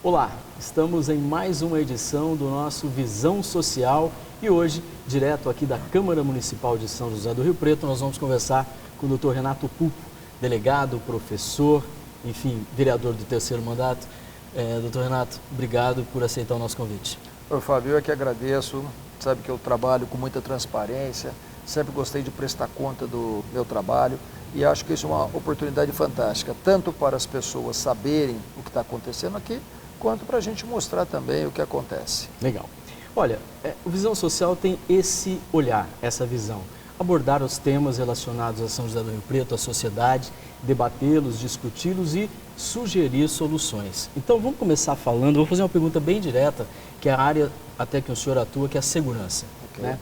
Olá, estamos em mais uma edição do nosso Visão Social e hoje, direto aqui da Câmara Municipal de São José do Rio Preto, nós vamos conversar com o Dr. Renato Pupo, delegado, professor, enfim, vereador do terceiro mandato. Dr. Renato, obrigado por aceitar o nosso convite. Oi, Fábio, eu é que agradeço. Sabe que eu trabalho com muita transparência, sempre gostei de prestar conta do meu trabalho e acho que isso é uma oportunidade fantástica, tanto para as pessoas saberem o que está acontecendo aqui, quanto para a gente mostrar também o que acontece. Legal. Olha, o Visão Social tem esse olhar, essa visão. Abordar os temas relacionados a São José do Rio Preto, a sociedade, debatê-los, discuti-los e sugerir soluções. Então vamos começar falando, vou fazer uma pergunta bem direta, que é a área até que o senhor atua, que é a segurança. Okay. Né?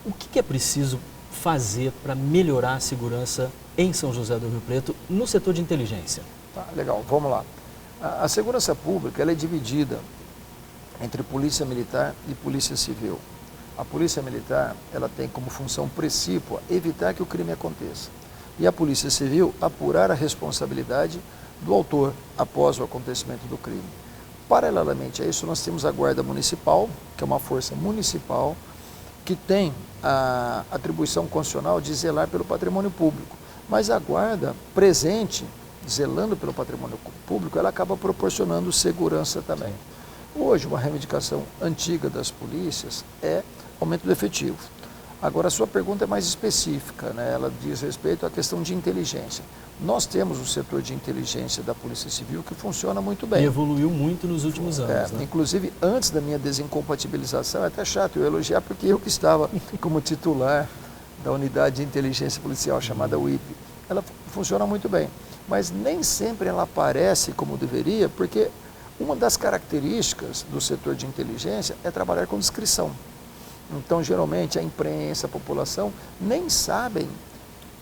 O que é preciso fazer para melhorar a segurança em São José do Rio Preto no setor de inteligência? Tá, legal, vamos lá. A segurança pública ela é dividida entre polícia militar e polícia civil. A polícia militar ela tem como função principal evitar que o crime aconteça. E a polícia civil apurar a responsabilidade do autor após o acontecimento do crime. Paralelamente a isso, nós temos a Guarda Municipal, que é uma força municipal que tem a atribuição constitucional de zelar pelo patrimônio público. Mas a Guarda, presente, zelando pelo patrimônio público, ela acaba proporcionando segurança também. Hoje, uma reivindicação antiga das polícias é aumento do efetivo. Agora, a sua pergunta é mais específica, né? Ela diz respeito à questão de inteligência. Nós temos o setor de inteligência da Polícia Civil que funciona muito bem. E evoluiu muito nos últimos anos. Né? Inclusive, antes da minha desincompatibilização, é até chato eu elogiar, porque eu que estava como titular da unidade de inteligência policial chamada UIP. Ela funciona muito bem, mas nem sempre ela aparece como deveria, porque uma das características do setor de inteligência é trabalhar com discrição. Então, geralmente, a imprensa, a população, nem sabem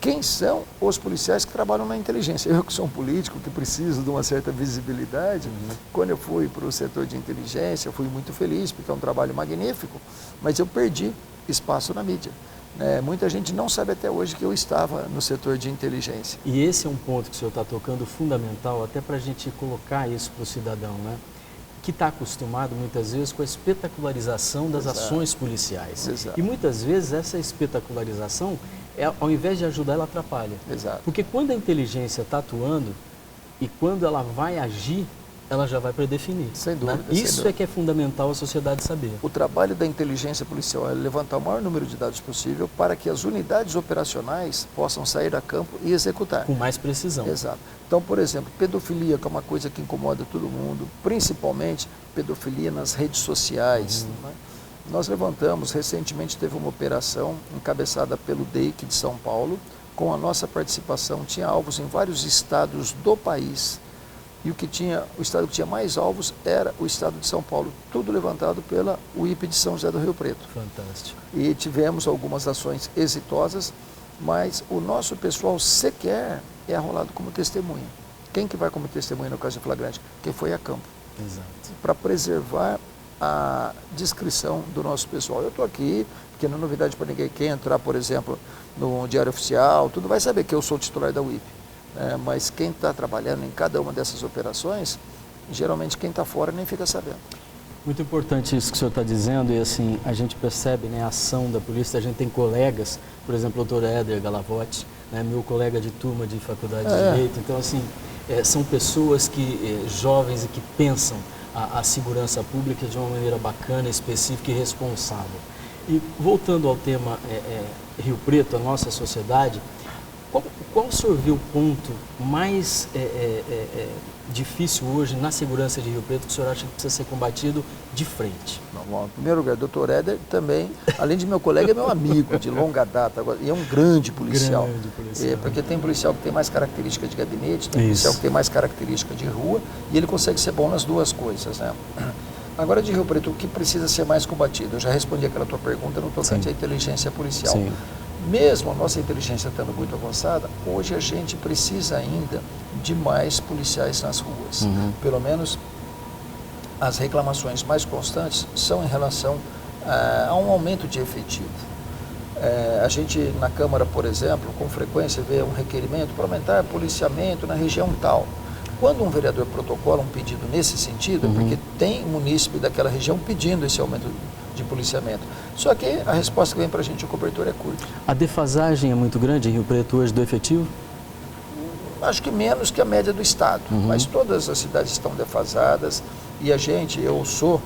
quem são os policiais que trabalham na inteligência. Eu que sou um político, que preciso de uma certa visibilidade, quando eu fui para o setor de inteligência, eu fui muito feliz, porque é um trabalho magnífico, mas eu perdi espaço na mídia. Muita gente não sabe até hoje que eu estava no setor de inteligência. E esse é um ponto que o senhor está tocando fundamental, até para a gente colocar isso para o cidadão, né? Que está acostumado muitas vezes com a espetacularização das ações policiais. Exato. E muitas vezes essa espetacularização, ao invés de ajudar, ela atrapalha. Exato. Porque quando a inteligência está atuando e quando ela vai agir, ela já vai predefinir. Sem dúvida. Né? Isso é que é fundamental a sociedade saber. O trabalho da inteligência policial é levantar o maior número de dados possível para que as unidades operacionais possam sair a campo e executar. Com mais precisão. Exato. Então, por exemplo, pedofilia, que é uma coisa que incomoda todo mundo, principalmente pedofilia nas redes sociais. Né? Nós levantamos, recentemente teve uma operação encabeçada pelo DEIC de São Paulo, com a nossa participação, tinha alvos em vários estados do país. E o estado que tinha mais alvos era o estado de São Paulo, tudo levantado pela UIP de São José do Rio Preto. Fantástico. E tivemos algumas ações exitosas, mas o nosso pessoal sequer é arrolado como testemunha. Quem que vai como testemunha no caso de flagrante? Quem foi a campo. Exato. Para preservar a descrição do nosso pessoal. Eu estou aqui, porque não é novidade para ninguém. Quem entrar, por exemplo, no Diário Oficial, tudo vai saber que eu sou titular da UIP. Mas quem está trabalhando em cada uma dessas operações, geralmente quem está fora nem fica sabendo. Muito importante isso que o senhor está dizendo, e assim, a gente percebe, né, a ação da polícia, a gente tem colegas, por exemplo, o Dr. Éder Galavotti, né, meu colega de turma de faculdade de Direito, então assim, são pessoas que, jovens e que pensam a segurança pública de uma maneira bacana, específica e responsável. E voltando ao tema Rio Preto, a nossa sociedade, qual o senhor vê o ponto mais difícil hoje na segurança de Rio Preto que o senhor acha que precisa ser combatido de frente? Bom, em primeiro lugar, o Dr. Éder também, além de meu colega, é meu amigo de longa data, e é um grande policial. Porque tem policial que tem mais característica de gabinete, tem policial que tem mais característica de rua, e ele consegue ser bom nas duas coisas, né? Agora, de Rio Preto, o que precisa ser mais combatido? Eu já respondi aquela tua pergunta no tocante à inteligência policial. Sim. Mesmo a nossa inteligência estando muito avançada, hoje a gente precisa ainda de mais policiais nas ruas. Pelo menos as reclamações mais constantes são em relação a um aumento de efetivo. A gente na Câmara, por exemplo, com frequência vê um requerimento para aumentar policiamento na região tal. Quando um vereador protocola um pedido nesse sentido, é porque tem munícipe daquela região pedindo esse aumento de policiamento. Só que a resposta que vem para a gente, a cobertura é curta. A defasagem é muito grande em Rio Preto hoje do efetivo? Acho que menos que a média do estado, mas todas as cidades estão defasadas e eu sou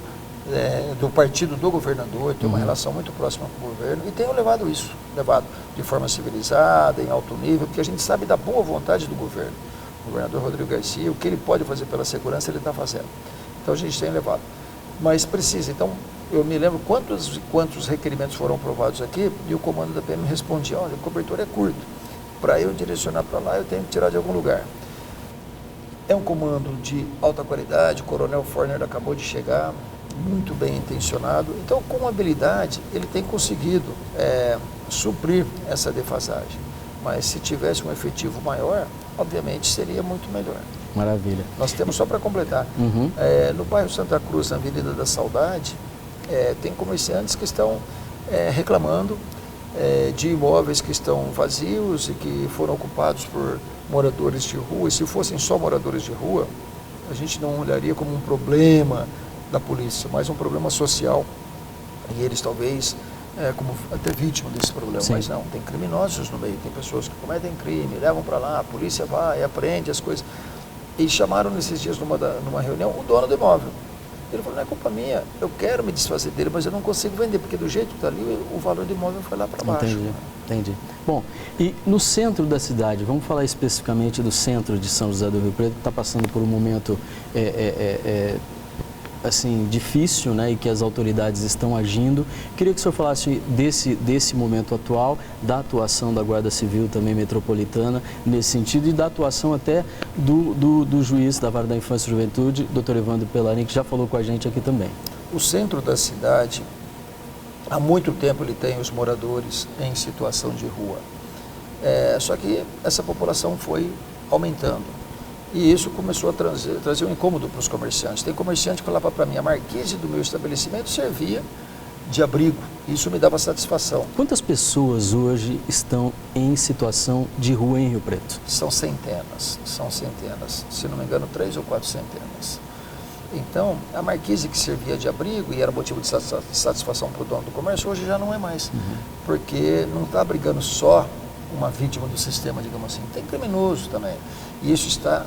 do partido do governador, tenho uma relação muito próxima com o governo e tenho levado de forma civilizada, em alto nível, porque a gente sabe da boa vontade do governo. O governador Rodrigo Garcia, o que ele pode fazer pela segurança, ele está fazendo. Então a gente tem levado. Mas precisa, então eu me lembro quantos requerimentos foram aprovados aqui e o comando da PM me respondia, olha, a cobertura é curta. Para eu direcionar para lá, eu tenho que tirar de algum lugar. É um comando de alta qualidade, o coronel Forner acabou de chegar, muito bem intencionado. Então, com habilidade, ele tem conseguido suprir essa defasagem. Mas se tivesse um efetivo maior, obviamente seria muito melhor. Maravilha. Nós temos, só para completar, no bairro Santa Cruz, na Avenida da Saudade, tem comerciantes que estão reclamando de imóveis que estão vazios e que foram ocupados por moradores de rua. E se fossem só moradores de rua, a gente não olharia como um problema da polícia, mas um problema social. E eles talvez como até vítima desse problema. Sim. Mas não, tem criminosos no meio, tem pessoas que cometem crime, levam para lá, a polícia vai, aprende as coisas. E chamaram nesses dias numa reunião o dono do imóvel. Ele falou, não é culpa minha, eu quero me desfazer dele, mas eu não consigo vender, porque do jeito que está ali, o valor do imóvel foi lá para baixo. Entendi. Bom, e no centro da cidade, vamos falar especificamente do centro de São José do Rio Preto, que está passando por um momento assim, difícil, né, e que as autoridades estão agindo. Queria que o senhor falasse desse momento atual, da atuação da Guarda Civil também metropolitana nesse sentido e da atuação até do juiz da Vara da Infância e Juventude, Dr. Evandro Pellarini, que já falou com a gente aqui também. O centro da cidade, há muito tempo ele tem os moradores em situação de rua. Só que essa população foi aumentando. E isso começou a trazer um incômodo para os comerciantes. Tem comerciante que falava para mim, a marquise do meu estabelecimento servia de abrigo. Isso me dava satisfação. Quantas pessoas hoje estão em situação de rua em Rio Preto? São centenas. Se não me engano, 3 ou 4 centenas. Então, a marquise que servia de abrigo e era motivo de satisfação para o dono do comércio, hoje já não é mais. Porque não está abrigando só uma vítima do sistema, digamos assim. Tem criminoso também. E isso está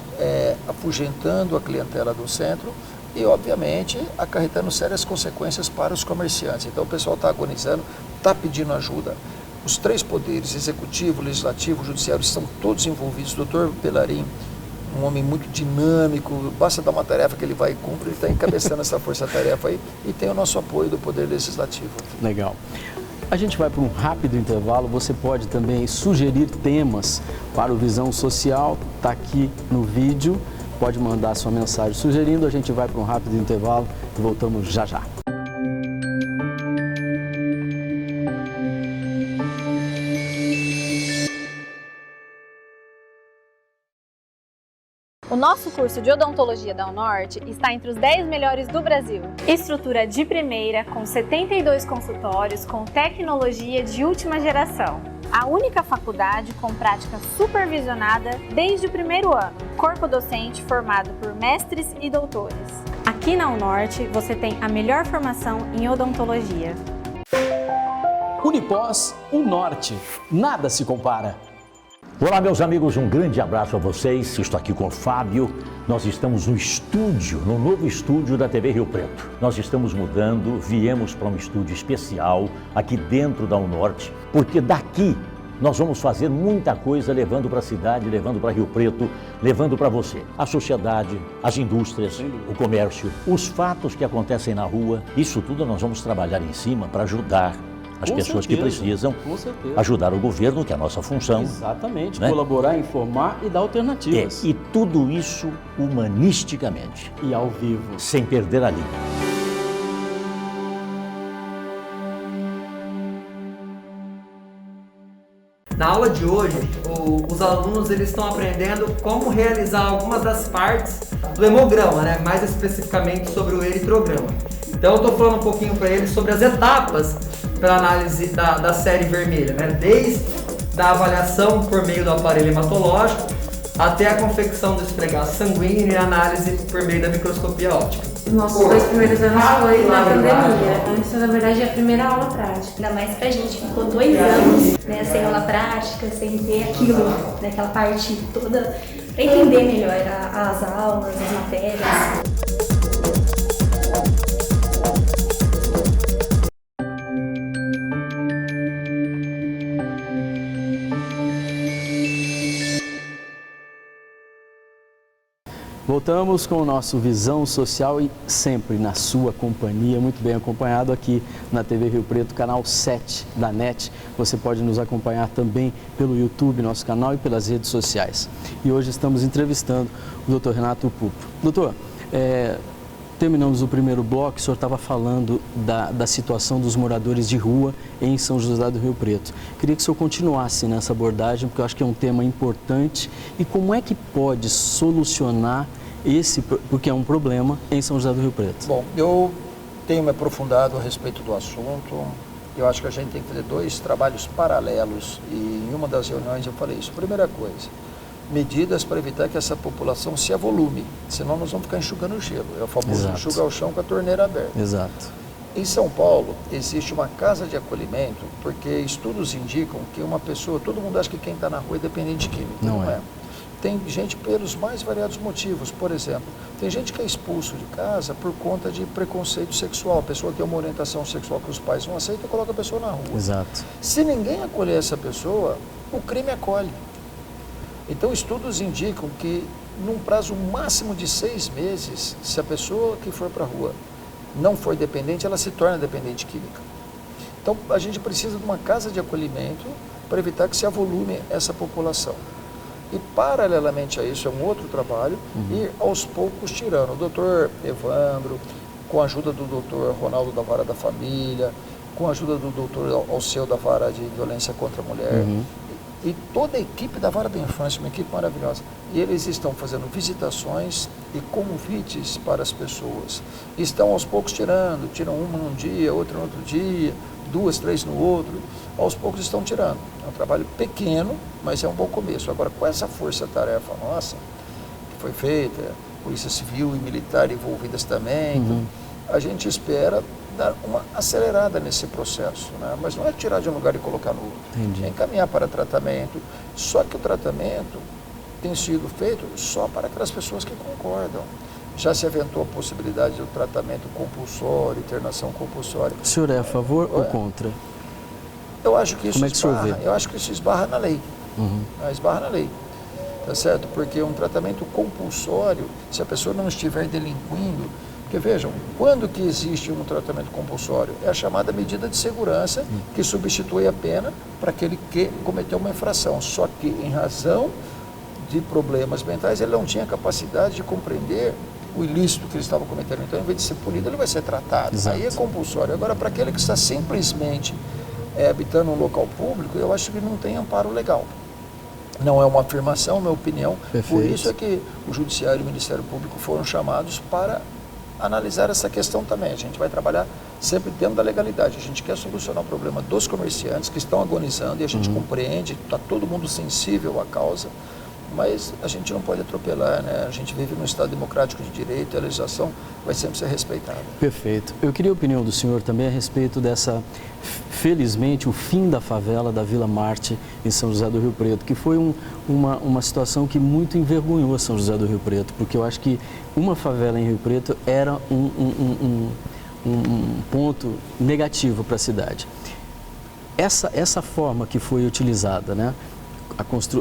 afugentando a clientela do centro e, obviamente, acarretando sérias consequências para os comerciantes. Então, o pessoal está agonizando, está pedindo ajuda. Os 3 poderes, executivo, legislativo, judiciário, estão todos envolvidos. O doutor Pellarini, um homem muito dinâmico, basta dar uma tarefa que ele vai e cumpre, ele está encabeçando essa força-tarefa aí e tem o nosso apoio do Poder Legislativo. Legal. A gente vai para um rápido intervalo, você pode também sugerir temas para o Visão Social, está aqui no vídeo, pode mandar sua mensagem sugerindo, a gente vai para um rápido intervalo e voltamos já já. O nosso curso de odontologia da UNORTE está entre os 10 melhores do Brasil. Estrutura de primeira, com 72 consultórios, com tecnologia de última geração. A única faculdade com prática supervisionada desde o primeiro ano. Corpo docente formado por mestres e doutores. Aqui na UNORTE você tem a melhor formação em odontologia. Unipós, UNORTE, nada se compara. Olá, meus amigos, um grande abraço a vocês. Estou aqui com o Fábio. Nós estamos no estúdio, no novo estúdio da TV Rio Preto. Nós estamos mudando, viemos para um estúdio especial aqui dentro da UNORTE, porque daqui nós vamos fazer muita coisa levando para a cidade, levando para Rio Preto, levando para você. A sociedade, as indústrias, o comércio, os fatos que acontecem na rua, isso tudo nós vamos trabalhar em cima para ajudar as pessoas que precisam, ajudar o governo, que é a nossa função. Exatamente, né? Colaborar, informar e dar alternativas. E tudo isso humanisticamente. E ao vivo. Sem perder a linha. Na aula de hoje, os alunos eles estão aprendendo como realizar algumas das partes do hemograma, né? Mais especificamente sobre o eritrograma. Então eu estou falando um pouquinho para eles sobre as etapas para análise da série vermelha, né? Desde a avaliação por meio do aparelho hematológico, até a confecção do esfregaço sanguíneo e análise por meio da microscopia óptica. Nossos 2 primeiros anos foi na pandemia. Isso, na verdade, é a primeira aula prática. Ainda mais pra gente que ficou 2 anos, né, sem aula prática, sem ter aquilo, né, aquela parte toda, pra entender melhor as aulas, as matérias. Voltamos com o nosso Visão Social e sempre na sua companhia, muito bem acompanhado aqui na TV Rio Preto, canal 7 da NET. Você pode nos acompanhar também pelo YouTube, nosso canal, e pelas redes sociais. E hoje estamos entrevistando o Dr. Renato Pupo. Doutor, terminamos o primeiro bloco, o senhor estava falando da situação dos moradores de rua em São José do Rio Preto. Queria que o senhor continuasse nessa abordagem, porque eu acho que é um tema importante. E como é que pode solucionar porque é um problema em São José do Rio Preto? Bom, eu tenho me aprofundado a respeito do assunto. Eu acho que a gente tem que fazer 2 trabalhos paralelos e em uma das reuniões eu falei isso. Primeira coisa, medidas para evitar que essa população se avolume, senão nós vamos ficar enxugando o gelo. É o famoso enxugar o chão com a torneira aberta. Exato. Em São Paulo existe uma casa de acolhimento, porque estudos indicam que uma pessoa, todo mundo acha que quem está na rua é dependente químico. Não é. Tem gente pelos mais variados motivos. Por exemplo, tem gente que é expulso de casa por conta de preconceito sexual. A pessoa tem uma orientação sexual que os pais não aceitam e coloca a pessoa na rua. Exato. Se ninguém acolher essa pessoa, o crime acolhe. Então, estudos indicam que num prazo máximo de 6 meses, se a pessoa que for para a rua não for dependente, ela se torna dependente química. Então, a gente precisa de uma casa de acolhimento para evitar que se avolume essa população. E, paralelamente a isso, é um outro trabalho, ir aos poucos tirando. O doutor Evandro, com a ajuda do doutor Ronaldo da Vara da Família, com a ajuda do doutor Alceu da Vara de Violência contra a Mulher, e toda a equipe da Vara da Infância, uma equipe maravilhosa. E eles estão fazendo visitações e convites para as pessoas. Estão aos poucos tiram uma num dia, outra no outro dia, 2, 3 no outro. Aos poucos estão tirando. É um trabalho pequeno, mas é um bom começo. Agora, com essa força-tarefa nossa, que foi feita, Polícia Civil e Militar envolvidas também, a gente espera dar uma acelerada nesse processo, né? Mas não é tirar de um lugar e colocar no outro. É encaminhar para tratamento. Só que o tratamento tem sido feito só para aquelas pessoas que concordam. Já se aventou a possibilidade do tratamento compulsório, internação compulsória. O senhor é a favor ou contra? Eu acho que isso esbarra na lei. Esbarra na lei. Tá certo? Porque um tratamento compulsório, se a pessoa não estiver delinquindo, porque vejam, quando que existe um tratamento compulsório? É a chamada medida de segurança que substitui a pena para aquele que cometeu uma infração. Só que em razão de problemas mentais, ele não tinha capacidade de compreender o ilícito que ele estava cometendo. Então, em vez de ser punido, ele vai ser tratado. Exato. Aí é compulsório. Agora, para aquele que está simplesmente habitando um local público, eu acho que não tem amparo legal. Não é uma afirmação, minha opinião. Perfeito. Por isso é que o Judiciário e o Ministério Público foram chamados para analisar essa questão também. A gente vai trabalhar sempre dentro da legalidade. A gente quer solucionar o problema dos comerciantes que estão agonizando e a gente compreende, está todo mundo sensível à causa, mas a gente não pode atropelar, né? A gente vive num Estado democrático de direito e a legislação vai sempre ser respeitada. Perfeito. Eu queria a opinião do senhor também a respeito dessa, felizmente, o fim da favela da Vila Marte em São José do Rio Preto, que foi uma situação que muito envergonhou São José do Rio Preto, porque eu acho que uma favela em Rio Preto era um ponto negativo para a cidade. Essa forma que foi utilizada, né?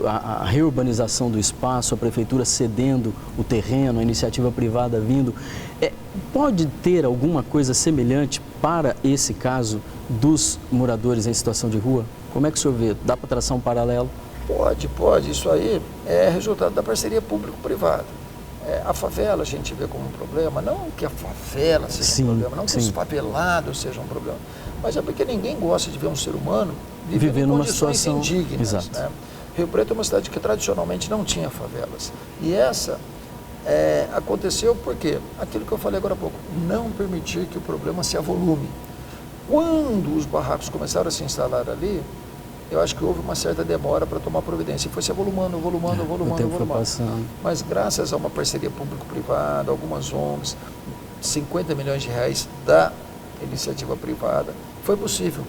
A reurbanização do espaço, a prefeitura cedendo o terreno, a iniciativa privada vindo, pode ter alguma coisa semelhante para esse caso dos moradores em situação de rua? Como é que o senhor vê? Dá para traçar um paralelo? Pode. Isso aí é resultado da parceria público-privada. A favela a gente vê como um problema, não que a favela seja um problema, não que os favelados sejam um problema, mas é porque ninguém gosta de ver um ser humano viver numa condições situação indignas. Exato. Né? Rio Preto é uma cidade que tradicionalmente não tinha favelas. E essa aconteceu porque, aquilo que eu falei agora há pouco, não permitir que o problema se avolume. Quando os barracos começaram a se instalar ali, eu acho que houve uma certa demora para tomar providência. E foi se avolumando. O tempo foi passando. Mas graças a uma parceria público-privada, algumas ONGs, 50 milhões de reais da iniciativa privada, foi possível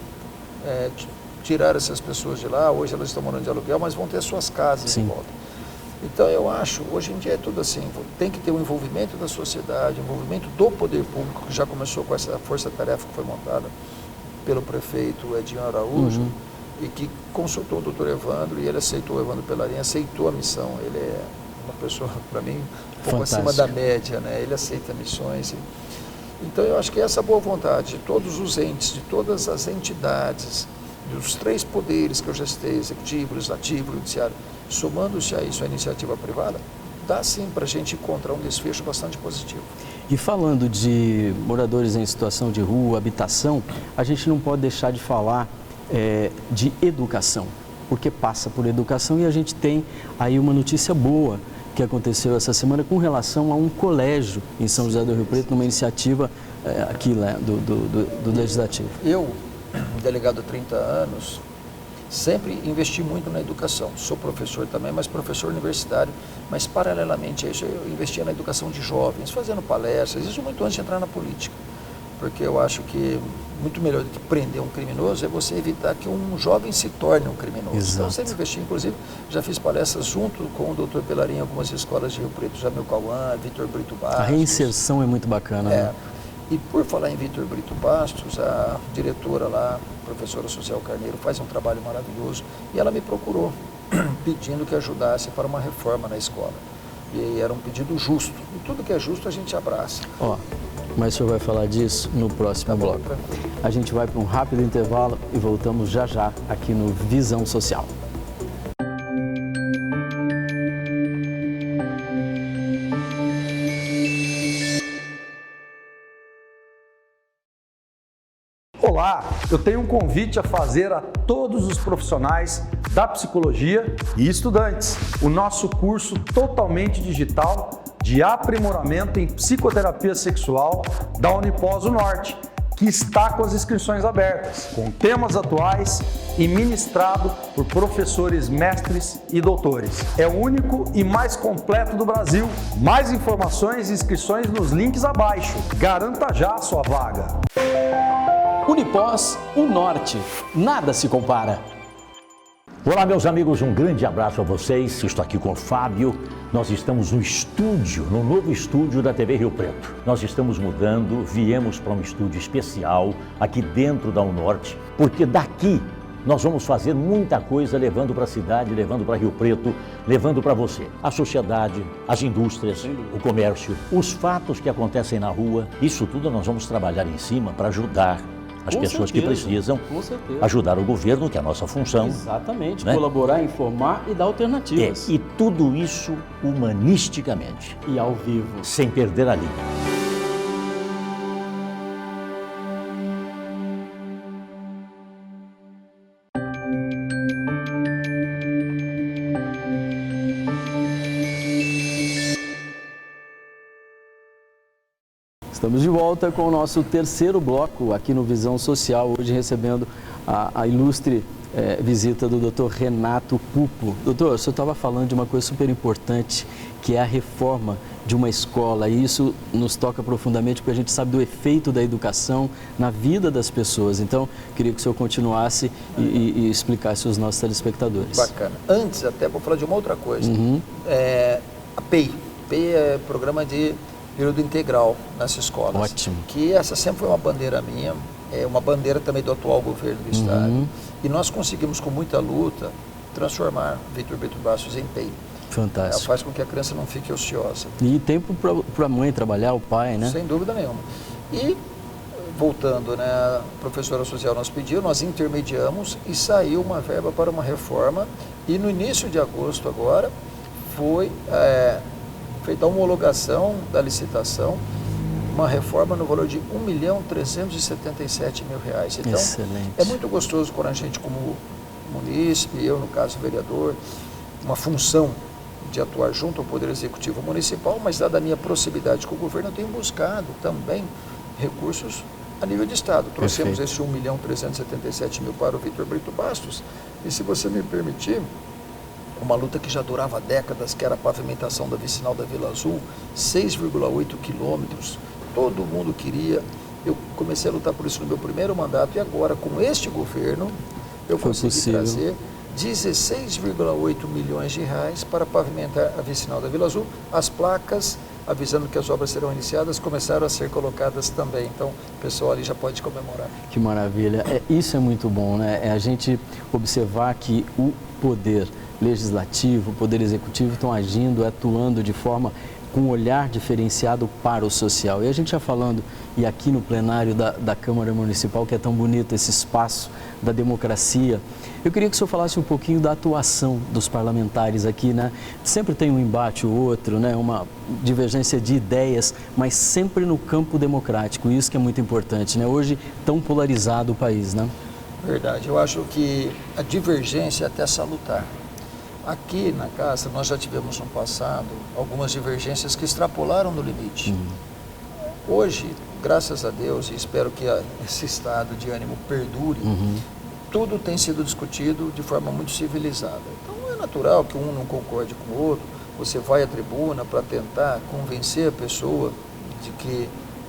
tirar essas pessoas de lá. Hoje elas estão morando de aluguel, mas vão ter suas casas de volta. Então eu acho, hoje em dia é tudo assim, tem que ter o envolvimento da sociedade, o envolvimento do poder público, que já começou com essa força-tarefa que foi montada pelo prefeito Edinho Araújo, e que consultou o doutor Evandro, e ele aceitou, o Evandro Pellarin aceitou a missão. Ele é uma pessoa, para mim, um pouco acima da média, né? Ele aceita missões. Então eu acho que essa boa vontade de todos os entes, de todas as entidades, dos 3 poderes que eu já citei, executivo, legislativo, judiciário, somando-se a isso a iniciativa privada, dá sim para a gente encontrar um desfecho bastante positivo. E falando de moradores em situação de rua, habitação, a gente não pode deixar de falar de educação, porque passa por educação, e a gente tem aí uma notícia boa que aconteceu essa semana com relação a um colégio em São José do Rio Preto, numa iniciativa aqui do Legislativo. Eu, delegado há 30 anos, sempre investi muito na educação. Sou professor também, mas professor universitário. Mas, paralelamente a isso, eu investia na educação de jovens, fazendo palestras, isso muito antes de entrar na política. Porque eu acho que muito melhor do que prender um criminoso é você evitar que um jovem se torne um criminoso. Exato. Então, eu sempre investi, inclusive, já fiz palestras junto com o doutor Pellarin em algumas escolas de Rio Preto, Jamil Cauã, Vitor Brito Bastos. A reinserção é muito bacana, né? E por falar em Vitor Brito Bastos, a diretora lá, a professora Social Carneiro, faz um trabalho maravilhoso, e ela me procurou pedindo que ajudasse para uma reforma na escola. E era um pedido justo, e tudo que é justo a gente abraça. Mas o senhor vai falar disso no próximo bloco. Tranquilo. A gente vai para um rápido intervalo e voltamos já já aqui no Visão Social. Olá, eu tenho um convite a fazer a todos os profissionais da psicologia e estudantes. O nosso curso totalmente digital de aprimoramento em psicoterapia sexual da Unipós do Norte, que está com as inscrições abertas, com temas atuais e ministrado por professores mestres e doutores. É o único e mais completo do Brasil. Mais informações e inscrições nos links abaixo. Garanta já a sua vaga. Unipós, o Norte, nada se compara. Olá, meus amigos, um grande abraço a vocês. Estou aqui com o Fábio. Nós estamos no estúdio, no novo estúdio da TV Rio Preto. Nós estamos mudando, viemos para um estúdio especial aqui dentro da Unorte, porque daqui nós vamos fazer muita coisa levando para a cidade, levando para Rio Preto, levando para você. A sociedade, as indústrias, o comércio, os fatos que acontecem na rua, isso tudo nós vamos trabalhar em cima para ajudar as pessoas que precisam, ajudar o governo, que é a nossa função. Exatamente, né? Colaborar, informar e dar alternativas. E tudo isso humanisticamente. E ao vivo. Sem perder a linha. Estamos de volta com o nosso terceiro bloco aqui no Visão Social, hoje recebendo a ilustre visita do Dr. Renato Pupo. Doutor, o senhor estava falando de uma coisa super importante, que é a reforma de uma escola, e isso nos toca profundamente porque a gente sabe do efeito da educação na vida das pessoas. Então, queria que o senhor continuasse e explicasse aos nossos telespectadores. Bacana. Antes, até vou falar de uma outra coisa. A PEI. PEI é Programa de Período Integral nas escolas. Ótimo. Que essa sempre foi uma bandeira minha, é uma bandeira também do atual governo do Estado. E nós conseguimos, com muita luta, transformar Vitor Brito Bastos em PEI. Fantástico. Faz com que a criança não fique ociosa. E tempo para a mãe trabalhar, o pai, né? Sem dúvida nenhuma. E, voltando, né, a professora social nos pediu, nós intermediamos e saiu uma verba para uma reforma. E no início de agosto agora, foi feita a homologação da licitação, uma reforma no valor de R$1.377.000. Então, excelente. É muito gostoso quando a gente, como munícipe, eu, no caso, vereador, uma função de atuar junto ao Poder Executivo Municipal, mas dada a minha proximidade com o governo, eu tenho buscado também recursos a nível de Estado. Trouxemos Perfeito. esse 1.377.000 para o Vitor Brito Bastos, e se você me permitir, uma luta que já durava décadas, que era a pavimentação da vicinal da Vila Azul, 6,8 quilômetros, todo mundo queria. Eu comecei a lutar por isso no meu primeiro mandato, e agora, com este governo, eu consegui trazer 16,8 milhões de reais para pavimentar a vicinal da Vila Azul. As placas, avisando que as obras serão iniciadas, começaram a ser colocadas também. Então, o pessoal ali já pode comemorar. Que maravilha. Isso é muito bom, né? É a gente observar que o poder legislativo, o poder executivo estão agindo, atuando de forma com um olhar diferenciado para o social. E a gente já falando, e aqui no plenário da Câmara Municipal, que é tão bonito esse espaço da democracia, eu queria que o senhor falasse um pouquinho da atuação dos parlamentares aqui, né? Sempre tem um embate ou outro, né? Uma divergência de ideias, mas sempre no campo democrático, isso que é muito importante, né? Hoje, tão polarizado o país, né? Verdade, eu acho que a divergência é até salutar. Aqui na casa, nós já tivemos no passado algumas divergências que extrapolaram no limite. Hoje, graças a Deus, e espero que esse estado de ânimo perdure, tudo tem sido discutido de forma muito civilizada. Então, é natural que um não concorde com o outro, você vai à tribuna para tentar convencer a pessoa de que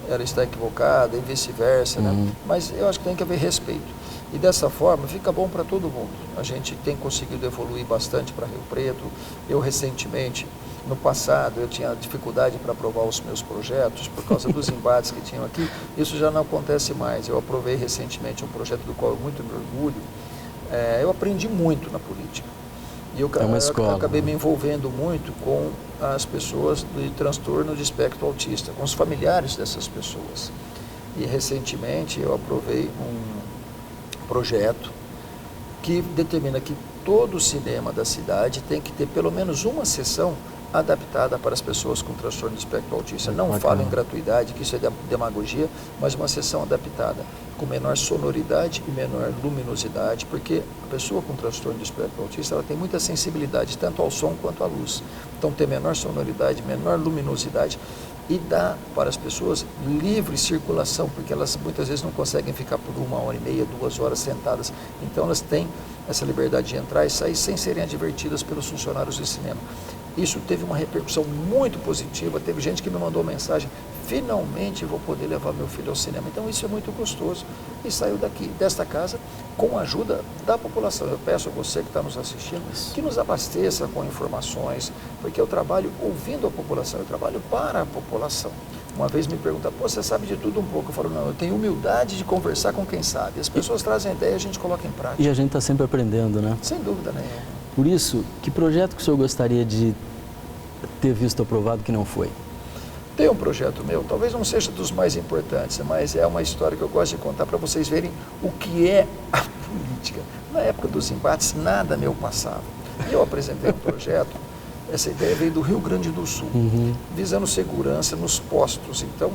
ela está equivocada e vice-versa, né? Mas eu acho que tem que haver respeito. E dessa forma fica bom para todo mundo. A gente tem conseguido evoluir bastante para Rio Preto. Eu recentemente, no passado, eu tinha dificuldade para aprovar os meus projetos por causa dos embates que tinham aqui. Isso já não acontece mais. Eu aprovei recentemente um projeto do qual eu muito me orgulho. Eu aprendi muito na política. E eu acabei me envolvendo muito com as pessoas de transtorno de espectro autista, com os familiares dessas pessoas. E recentemente eu aprovei um projeto que determina que todo o cinema da cidade tem que ter pelo menos uma sessão adaptada para as pessoas com transtorno de espectro autista. Não falo em gratuidade, que isso é demagogia, mas uma sessão adaptada, com menor sonoridade e menor luminosidade, porque a pessoa com transtorno de espectro autista, ela tem muita sensibilidade, tanto ao som quanto à luz. Então, ter menor sonoridade, menor luminosidade, e dá para as pessoas livre circulação, porque elas muitas vezes não conseguem ficar por 1h30, 2 horas sentadas. Então elas têm essa liberdade de entrar e sair sem serem advertidas pelos funcionários de cinema. Isso teve uma repercussão muito positiva, teve gente que me mandou mensagem, finalmente vou poder levar meu filho ao cinema. Então isso é muito gostoso. E saiu desta casa, com a ajuda da população. Eu peço a você que está nos assistindo, que nos abasteça com informações, porque eu trabalho ouvindo a população, eu trabalho para a população. Uma vez me perguntaram, você sabe de tudo um pouco? Eu falo, não, eu tenho humildade de conversar com quem sabe. As pessoas trazem ideia e a gente coloca em prática. E a gente está sempre aprendendo, né? Sem dúvida nenhuma. Por isso, que projeto que o senhor gostaria de ter visto aprovado que não foi? Tem um projeto meu, talvez não seja dos mais importantes, mas é uma história que eu gosto de contar para vocês verem o que é a política. Na época dos embates, nada meu passava. E eu apresentei um projeto, essa ideia veio do Rio Grande do Sul, visando segurança nos postos. Então,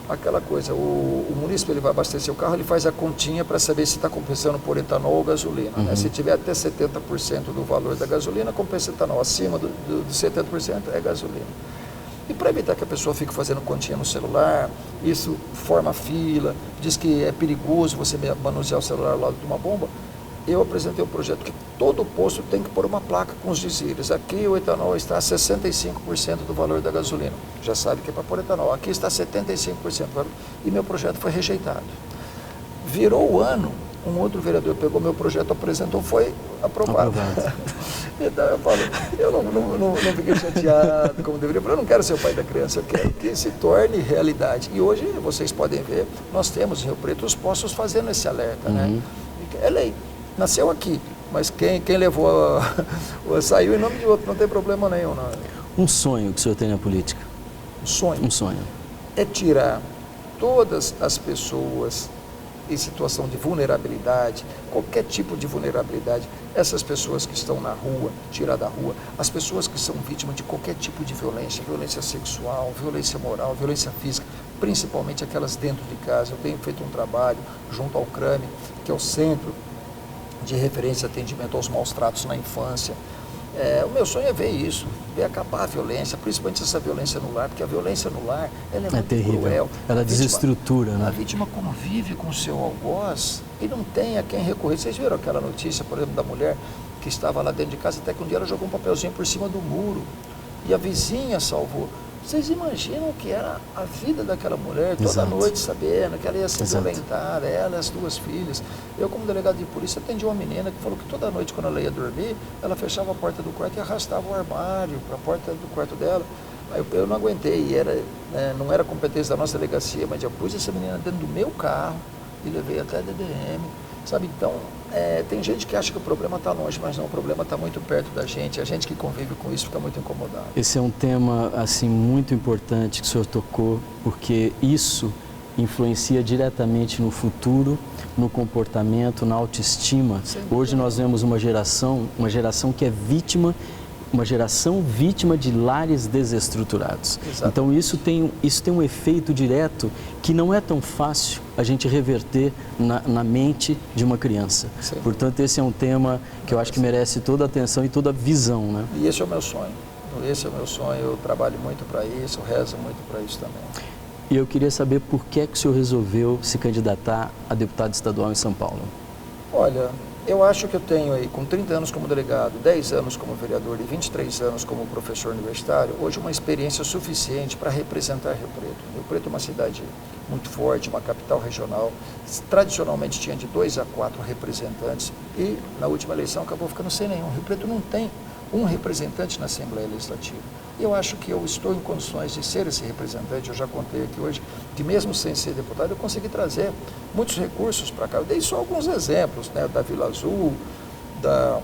aquela coisa, o munícipe ele vai abastecer o carro, ele faz a continha para saber se está compensando por etanol ou gasolina. Né? Se tiver até 70% do valor da gasolina, compensa etanol. Acima de 70% é gasolina. E para evitar que a pessoa fique fazendo continha no celular, isso forma fila, diz que é perigoso você manusear o celular ao lado de uma bomba, eu apresentei um projeto que todo posto tem que pôr uma placa com os dizeres. Aqui o etanol está a 65% do valor da gasolina. Já sabe que é para pôr etanol. Aqui está 75% do valor. E meu projeto foi rejeitado. Virou o ano, um outro vereador pegou meu projeto, apresentou, foi aprovado. Então eu falo, eu não fiquei chateado como deveria, eu não quero ser o pai da criança, eu quero que se torne realidade. E hoje, vocês podem ver, nós temos em Rio Preto os postos fazendo esse alerta, né? É lei, nasceu aqui, mas quem levou, saiu em nome de outro, não tem problema nenhum. Não. Um sonho que o senhor tem na política? Um sonho? Um sonho. É tirar todas as pessoas em situação de vulnerabilidade, qualquer tipo de vulnerabilidade, essas pessoas que estão na rua, tirar da rua, as pessoas que são vítimas de qualquer tipo de violência, violência sexual, violência moral, violência física, principalmente aquelas dentro de casa. Eu tenho feito um trabalho junto ao CRAME, que é o Centro de Referência e Atendimento aos Maus Tratos na Infância, O meu sonho é ver isso, ver acabar a violência, principalmente essa violência no lar, porque a violência no lar ela é muito terrível. cruel. Ela desestrutura, né? A vítima convive com o seu algoz e não tem a quem recorrer. Vocês viram aquela notícia, por exemplo, da mulher que estava lá dentro de casa, até que um dia ela jogou um papelzinho por cima do muro e a vizinha salvou. Vocês imaginam o que era a vida daquela mulher, toda noite sabendo que ela ia ser violentada, ela e as 2 filhas. Eu, como delegado de polícia, atendi uma menina que falou que toda noite, quando ela ia dormir, ela fechava a porta do quarto e arrastava o armário para a porta do quarto dela. Eu não aguentei, não era competência da nossa delegacia, mas eu pus essa menina dentro do meu carro e levei até a DDM. Sabe, então, tem gente que acha que o problema está longe, mas não, o problema está muito perto da gente. A gente que convive com isso fica muito incomodado. Esse é um tema, assim, muito importante que o senhor tocou, porque isso influencia diretamente no futuro, no comportamento, na autoestima. Hoje nós vemos uma geração que é vítima, uma geração vítima de lares desestruturados. Então isso tem um efeito direto que não é tão fácil a gente reverter na mente de uma criança. Portanto, esse é um tema que eu acho que merece toda a atenção e toda a visão, né? E esse é o meu sonho. Esse é o meu sonho, eu trabalho muito para isso, eu rezo muito para isso também. E eu queria saber por que o senhor resolveu se candidatar a deputado estadual em São Paulo. Olha, eu acho que eu tenho aí, com 30 anos como delegado, 10 anos como vereador e 23 anos como professor universitário, hoje uma experiência suficiente para representar Rio Preto. Rio Preto é uma cidade muito forte, uma capital regional, tradicionalmente tinha de 2 a 4 representantes e na última eleição acabou ficando sem nenhum. Rio Preto não tem um representante na Assembleia Legislativa. E eu acho que eu estou em condições de ser esse representante. Eu já contei aqui hoje que mesmo sem ser deputado eu consegui trazer muitos recursos para cá. Eu dei só alguns exemplos, né, da Vila Azul, da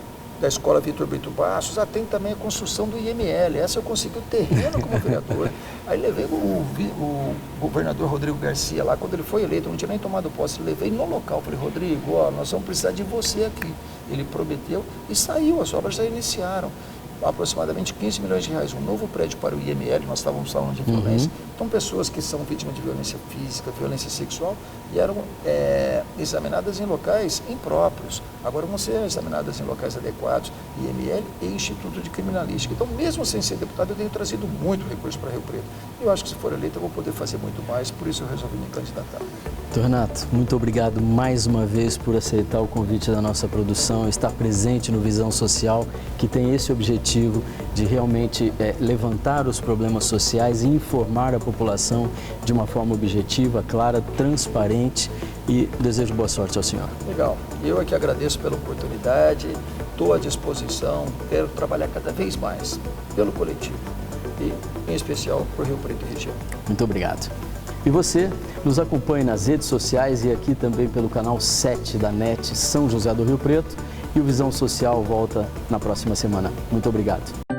Escola Vitor Brito Bastos, tem também a construção do IML. Essa eu consegui o terreno como vereador. Aí levei o governador Rodrigo Garcia lá, quando ele foi eleito, não tinha nem tomado posse, levei no local, falei, Rodrigo, nós vamos precisar de você aqui. Ele prometeu e saiu, as obras já iniciaram. Aproximadamente 15 milhões de reais, um novo prédio para o IML, nós estávamos falando de violência. Então, pessoas que são vítimas de violência física, violência sexual, e eram examinadas em locais impróprios. Agora vão ser examinadas em locais adequados, IML e Instituto de Criminalística. Então, mesmo sem ser deputado, eu tenho trazido muito recurso para Rio Preto. Eu acho que se for eleito, eu vou poder fazer muito mais, por isso eu resolvi me candidatar. Doutor Renato, muito obrigado mais uma vez por aceitar o convite da nossa produção, estar presente no Visão Social, que tem esse objetivo de realmente levantar os problemas sociais e informar a população de uma forma objetiva, clara, transparente, e desejo boa sorte ao senhor. Legal. Eu é que agradeço pela oportunidade, estou à disposição, quero trabalhar cada vez mais pelo coletivo e, em especial, por Rio Preto e região. Muito obrigado. E você nos acompanhe nas redes sociais e aqui também pelo canal 7 da NET São José do Rio Preto. E o Visão Social volta na próxima semana. Muito obrigado.